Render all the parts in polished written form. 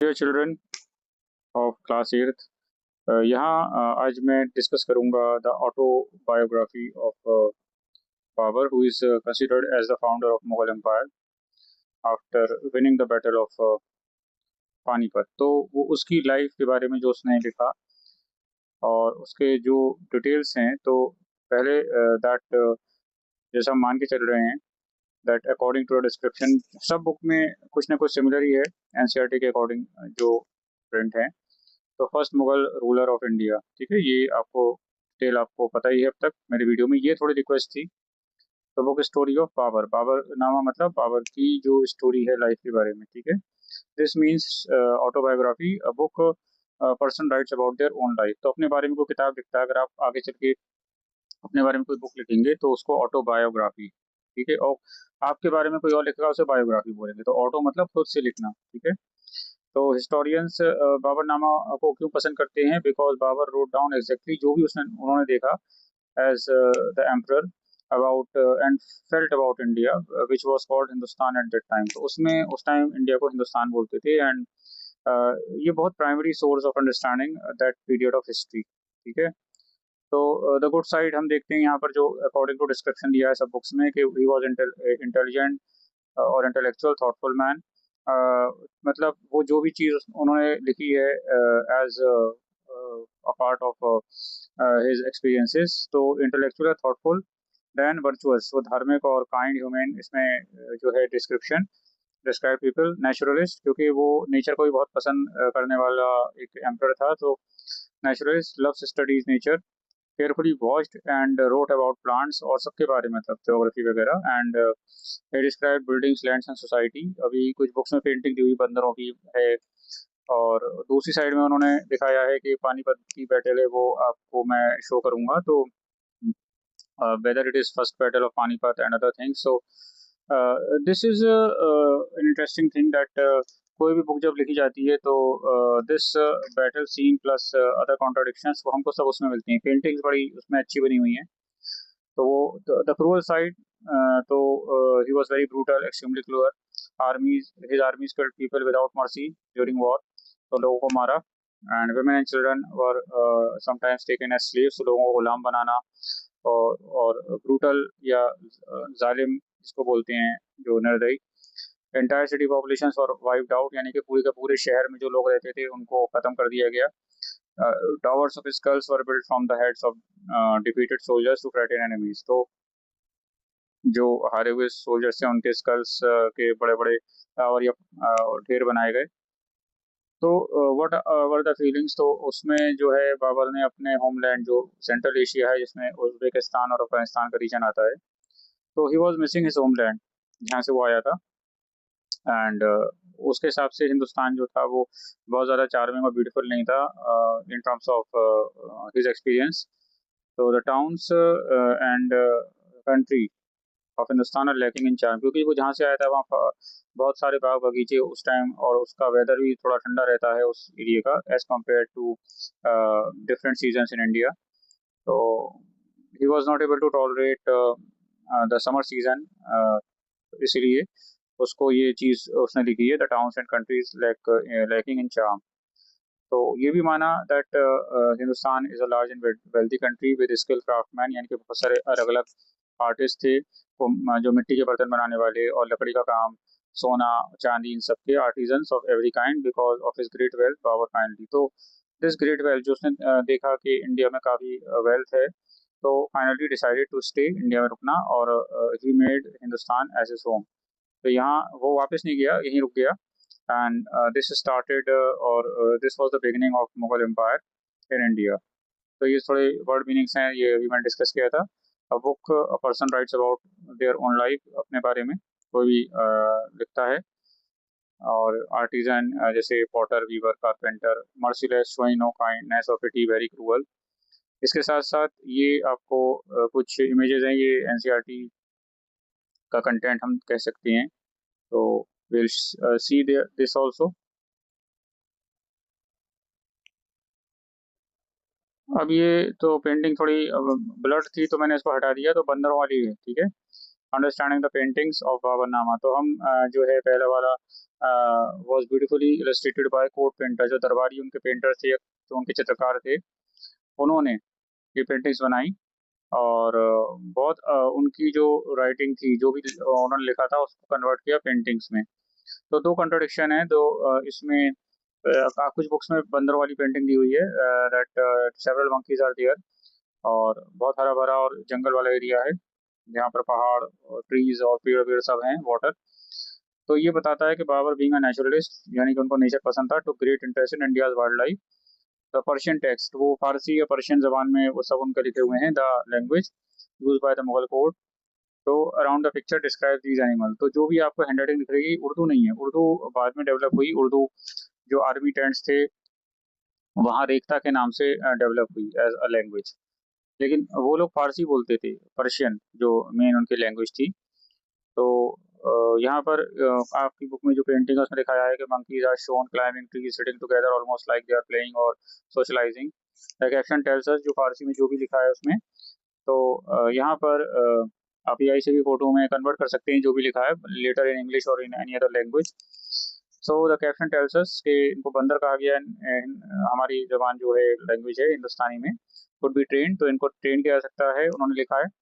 Dear children of class eighth, यहाँ आज मैं डिस्कस करूंगा the autobiography of Babur who is considered as the founder of Mughal empire after winning the battle of Panipat. तो वो उसकी life के बारे में जो उसने लिखा और उसके जो डिटेल्स हैं, तो पहले दैट जैसा हम मान के चल रहे हैं दैट अकॉर्डिंग टू डिस्क्रिप्शन सब बुक में कुछ ना कुछ सिमिलर ही है एनसीईआरटी के अकॉर्डिंग जो प्रिंट है। तो first Mughal ruler of India, ठीक है, ये आपको डिटेल आपको पता ही है अब तक मेरे वीडियो में। ये थोड़ी रिक्वेस्ट थी। तो book story of Babur, Baburnama मतलब बाबर की जो स्टोरी है लाइफ के बारे में, ठीक है। This means autobiography, a book person writes about their own life. तो अपने बारे में कोई किताब लिखता है, अगर आप आगे चल के अपने बारे में कोई बुक लिखेंगे तो उसको ऑटोबायोग्राफी, ठीक है। और आपके बारे में कोई और लिखेगा उसे बायोग्राफी बोलेंगे। तो ऑटो मतलब खुद से लिखना, ठीक है। तो हिस्टोरियंस बाबरनामा को क्यों पसंद करते हैं? Because Babur wrote down exactly जो भी उसने उन्होंने देखा as the emperor about and felt about India which was called Hindustan at that time. तो उसमें उस टाइम इंडिया को हिंदुस्तान बोलते थे। एंड ये बहुत primary source of understanding that period of history, ठीक है। तो द गुड साइड हम देखते हैं यहाँ पर जो अकॉर्डिंग टू डिस्क्रिप्शन दिया है सब बुक्स में कि ही वॉज इंटेलिजेंट और इंटेलेक्चुअल थॉटफुल मैन। मतलब वो जो भी चीज़ उन्होंने लिखी है as a part of his experiences, तो इंटेलेक्चुअल थॉटफुल देन वर्चुअस, वो धार्मिक और काइंड ह्यूमन। इसमें जो है डिस्क्रिप्शन डिस्क्राइब पीपल नेचुरलिस्ट, क्योंकि वो नेचर को भी बहुत पसंद करने वाला एक एम्पर था। तो naturalist loves studies nature, carefully watched and wrote about plants और सबके बारे में, मतलब ज्योग्राफी वगैरह। And describe buildings lands and society. अभी कुछ बुक्स में पेंटिंग दी हुई बंदरों की है। और दूसरी साइड में उन्होंने दिखाया है कि पानीपत की बैटल है, वो आपको मैं शो करूंगा। तो whether it is first battle of Panipat and other things. So this is an interesting thing that कोई भी बुक जब लिखी जाती है तो this battle scene plus other contradictions वो हमको सब उसमें मिलती हैं। पेंटिंग्स बड़ी उसमें अच्छी बनी हुई हैं। तो वो द क्रूअल साइड, तो he was very brutal, extremely cruel. Armies his armies killed people without mercy during war. तो लोगों को मारा। And women and children were sometimes taken as slaves, लोगों को गुलाम बनाना। और ब्रूटल या जालिम जिसको बोलते हैं, जो निर्दयी। एंटायर सिटी पॉपुलेशन और वाइप्ड आउट, यानी कि पूरे के पूरे शहर में जो लोग रहते थे उनको खत्म कर दिया गया। Towers of skulls were built from the heads of defeated soldiers to frighten enemies. तो जो हारे हुए सोल्जर्स थे उनके स्कल्स के बड़े बड़े टावर या ढेर बनाए गए। तो व्हाट वर द फीलिंग्स, तो उसमें जो है बाबर ने अपने होमलैंड जो सेंट्रल एशिया है जिसमें उज्बेकिस्तान और अफगानिस्तान का रीजन आता है, तो he was missing his homeland जहाँ से वो आया था। एंड उसके हिसाब से हिंदुस्तान जो था वो बहुत ज़्यादा चार्मिंग और ब्यूटीफुल नहीं था in terms of his experience. तो the towns and country of Hindustan are lacking in charm, क्योंकि वो जहाँ से आया था वहाँ बहुत सारे बाग बगीचे उस टाइम, और उसका वेदर भी थोड़ा ठंडा रहता है उस एरिया का age compare to different seasons in India. तो he was not able to tolerate the summer season, इसीलिए उसको ये चीज़ उसने लिखी है, the towns and countries lacking in charm. तो ये भी माना that Hindustan is a large and wealthy country with skill craftsman, यानी कि बहुत सारे अलग अलग आर्टिस्ट थे जो मिट्टी के बर्तन बनाने वाले और लकड़ी का काम, सोना चांदी, इन सब के artisans of every kind because of his great wealth power finally. तो दिस ग्रेट वेल्थ जो उसने देखा कि इंडिया में काफ़ी वेल्थ है, तो finally decided to stay India में रुकना, और he made Hindustan as is home. तो यहाँ वो वापस नहीं गया, यहीं रुक गया। एंड दिस स्टार्टेड और this was the beginning of Mughal empire in India. तो ये थोड़े वर्ड मीनिंग्स हैं, ये अभी मैंने डिस्कस किया था। A book a person writes about their own life, अपने बारे में कोई भी लिखता है। और आर्टिजन जैसे potter, weaver, carpenter, merciless, showing no kindness और पिटी, वेरी क्रूअल। इसके साथ साथ ये आपको कुछ इमेजेस हैं, ये एनसीईआरटी का कंटेंट हम कह सकते हैं। तो विल सी दिस आल्सो। अब ये तो पेंटिंग थोड़ी ब्लड थी तो मैंने इसको हटा दिया, तो बंदरों वाली है, ठीक है। Understanding the paintings of Baburnama. तो हम जो है पहला वाला was beautifully illustrated by court painter, जो दरबारी उनके पेंटर थे, जो उनके चित्रकार थे, उन्होंने ये पेंटिंग्स बनाई। और बहुत उनकी जो राइटिंग थी, जो भी उन्होंने लिखा था, उसको कन्वर्ट किया पेंटिंग्स में। तो दो कंट्रोडिक्शन है, दो इसमें कुछ बुक्स में बंदर वाली पेंटिंग दी हुई है, that several monkeys are there, और बहुत हरा भरा और जंगल वाला एरिया है, जहाँ पर पहाड़ और ट्रीज और पेड़ पेड़ सब हैं, वाटर। तो ये बताता है कि बाबर बीइंग अ नेचुरलिस्ट, यानी कि उनको नेचर पसंद था, to great interest in India's wild life. The Persian text, वो फारसी या पर्शियन जबान में वो सब उनके लिखे हुए हैं, the language use by the Mughal court. तो around the picture describe these animal. तो जो भी आपको हैंड राइटिंग दिख रही है, उर्दू नहीं है, उर्दू बाद में डेवलप हुई। उर्दू जो आर्मी टेंट्स थे वहाँ रेख्ता के नाम से डेवलप हुई एज अ लैंग्वेज। लेकिन वो लोग फारसी बोलते थे, पर्शियन जो मेन उनकी लैंग्वेज थी। तो यहाँ पर आपकी बुक में जो पेंटिंग है उसमें दिखाया है कि monkeys are shown climbing tree, sitting together almost like they are playing और socializing. The caption tells us, जो फारसी में जो भी लिखा है उसमें। तो यहाँ पर आप एआई से भी फोटो में कन्वर्ट कर सकते हैं जो भी लिखा है, लेटर इन इंग्लिश और in any other language. So the caption tells अस कि इनको बंदर कहा गया हमारी जबान जो है, लैंग्वेज है हिंदुस्तानी में, कुड बी ट्रेन, तो इनको ट्रेन किया जा सकता है, उन्होंने लिखा है।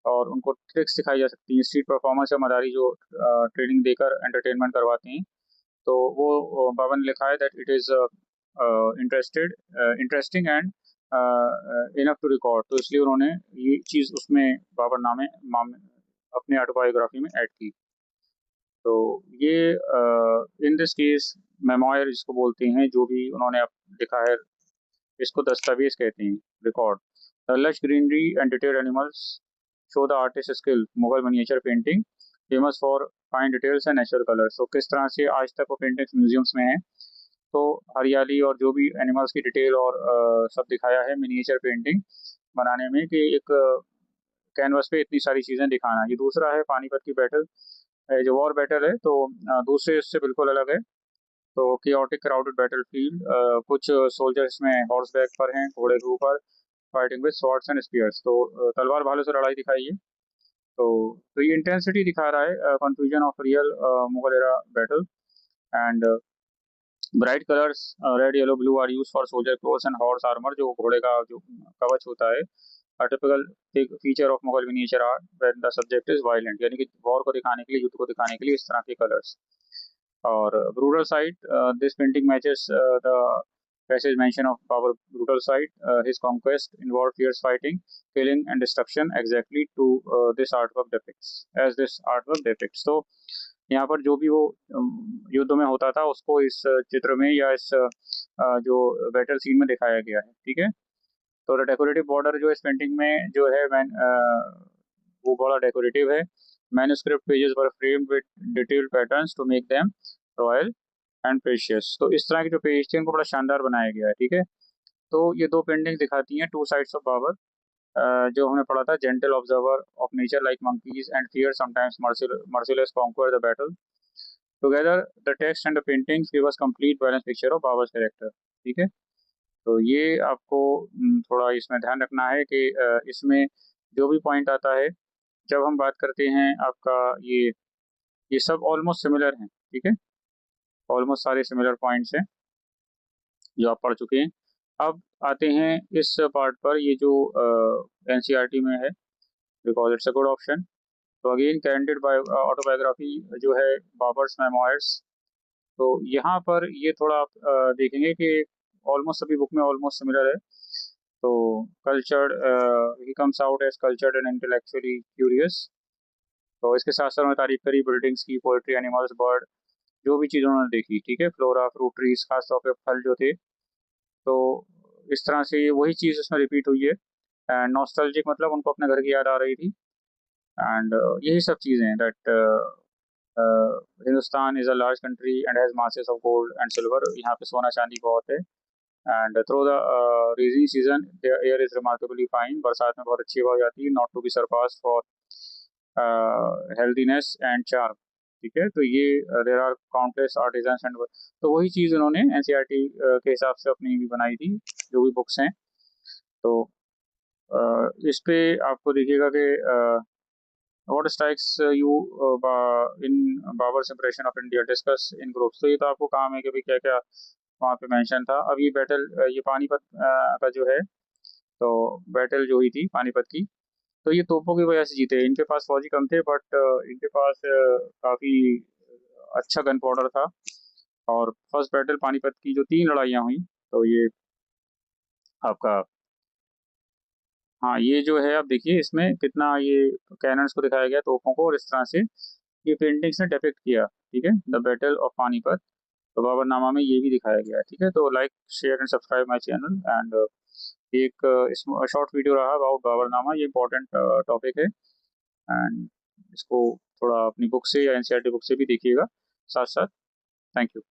और उनको ट्रिक्स सिखाई जा सकती हैं, स्ट्रीट परफॉर्मेंस या मदारी जो ट्रेनिंग देकर एंटरटेनमेंट करवाते हैं। तो वो बाबा ने लिखा है that it is interesting and enough to record. तो इसलिए उन्होंने ये चीज़ उसमें बाबर नामे अपने ऑटोबायोग्राफी में ऐड की। तो ये इन दिस केस मेमोयर जिसको बोलते हैं, जो भी उन्होंने लिखा है, इसको दस्तावेज कहते हैं, record. The lush greenery and detailed animals show the artist skill, Mughal miniature painting famous for fine details and natural colours. तो किस तरह से आज तक वो पेंटिंग्स म्यूजियम्स में हैं। तो हरियाली और जो भी एनिमल्स की डिटेल और सब दिखाया है मिनिएचर पेंटिंग बनाने में, कि एक कैनवस पे इतनी सारी चीज़ें दिखाना। ये दूसरा है पानीपत की बैटल, जो वॉर बैटल है, तो दूसरे इससे बिल्कुल अलग है। तो कियोटिक क्राउडेड बैटल फील्ड, कुछ सोल्जर्स में हॉर्स बैक पर हैं, घोड़े के ऊपर, fighting with swords and spears. तो तलवार भाले से लड़ाई दिखाई है। तो ये इंटेंसिटी दिखा रहा है, confusion of real Mughal era battle. And bright colours red yellow blue are use for soldier clothes and horse armour, जो घोड़े का जो कवच होता है। A typical feature of Mughal miniature art when the subject is violent, यानी कि वॉर को दिखाने के लिए, युद्ध को दिखाने के लिए इस तरह के कलर्स। और brutal side, this painting matches the passage mention of our brutal side. His conquest involved fierce fighting, killing, and destruction, exactly to this artwork depicts. As this artwork depicts. तो यहाँ पर जो भी वो युद्ध में होता था उसको इस चित्र में या इस जो बैटल सीन में दिखाया गया है। ठीक है। तो द डेकोरेटिव बॉर्डर जो इस पेंटिंग में जो है वो बड़ा डेकोरेटिव है। Manuscript pages were framed with detailed patterns to make them royal and precious. तो इस तरह के जो पेज थे उनको बड़ा शानदार बनाया गया है। ठीक है। तो ये दो पेंटिंग दिखाती हैं टू साइड्स ऑफ बाबर, जो हमने पढ़ा था, gentle observer of nature like monkeys and fear sometimes merciless conquer the battle. Together the text and the paintings give us complete balance picture of Babar's character. ठीक है। तो ये आपको थोड़ा इसमें ध्यान रखना है कि इसमें जो भी पॉइंट आता है, जब हम बात करते हैं आपका ये सब ऑलमोस्ट सिमिलर हैं। ठीक है। ऑलमोस्ट सारे सिमिलर पॉइंट्स हैं जो आप पढ़ चुके हैं। अब आते हैं इस पार्ट पर, ये जो एनसीईआरटी में है, because it's a good option. तो अगेन कैंडिड बाय ऑटोबायोग्राफी जो है बाबर्स मेमोयर्स। तो यहाँ पर ये थोड़ा आप देखेंगे कि ऑलमोस्ट सभी बुक में ऑलमोस्ट सिमिलर है। तो cultured, he comes out as cultured and intellectually curious. तो इसके साथ साथ उन्होंने तारीफ करी बिल्डिंग्स की, पोएट्री, एनिमल्स, बर्ड, जो भी चीज़ उन्होंने देखी। ठीक है। फ्लोरा, फ्रूट ट्रीज, खासतौर पे फल जो थे। तो इस तरह से वही चीज़ उसमें रिपीट हुई है। एंड नॉस्टैल्जिक मतलब उनको अपने घर की याद आ रही थी। एंड यही सब चीज़ें हैं that Hindustan is a large country and has masses of gold and silver. यहाँ पे सोना चांदी बहुत है। And through the rainy season the air is remarkably fine, बरसात में बहुत अच्छी हवा हो जाती है, not to be surpass for healthiness and charm. ठीक है। तो ये there are countless artisans and, तो वही चीज़ उन्होंने एनसीईआरटी के हिसाब से अपनी भी बनाई थी, जो भी बुक्स हैं। तो इस पे आपको देखिएगा कि what strikes you in Babar's impression of India, discuss in groups. तो ये तो आपको काम है कि भाई क्या क्या वहाँ पे मेंशन था। अब ये बैटल, ये पानीपत का जो है, तो बैटल जो हुई थी पानीपत की, तो ये तोपों की वजह से जीते। इनके पास फौजी कम थे, बट इनके पास काफी अच्छा गन पाउडर था। और फर्स्ट बैटल पानीपत की जो 3 लड़ाइयाँ हुई, तो ये आपका, हाँ ये जो है आप देखिए इसमें कितना ये कैनन्स को दिखाया गया, तोपों को, और इस तरह से ये पेंटिंग्स ने डिपिक्ट किया। ठीक है, द बैटल ऑफ पानीपत, तो बाबरनामा में ये भी दिखाया गया है। ठीक है, तो like share and subscribe my channel. And एक शॉर्ट वीडियो रहा अबाउट बाबरनामा, ये इंपॉर्टेंट टॉपिक है। एंड इसको थोड़ा अपनी बुक से या एनसीईआरटी बुक से भी देखिएगा साथ साथ। Thank you.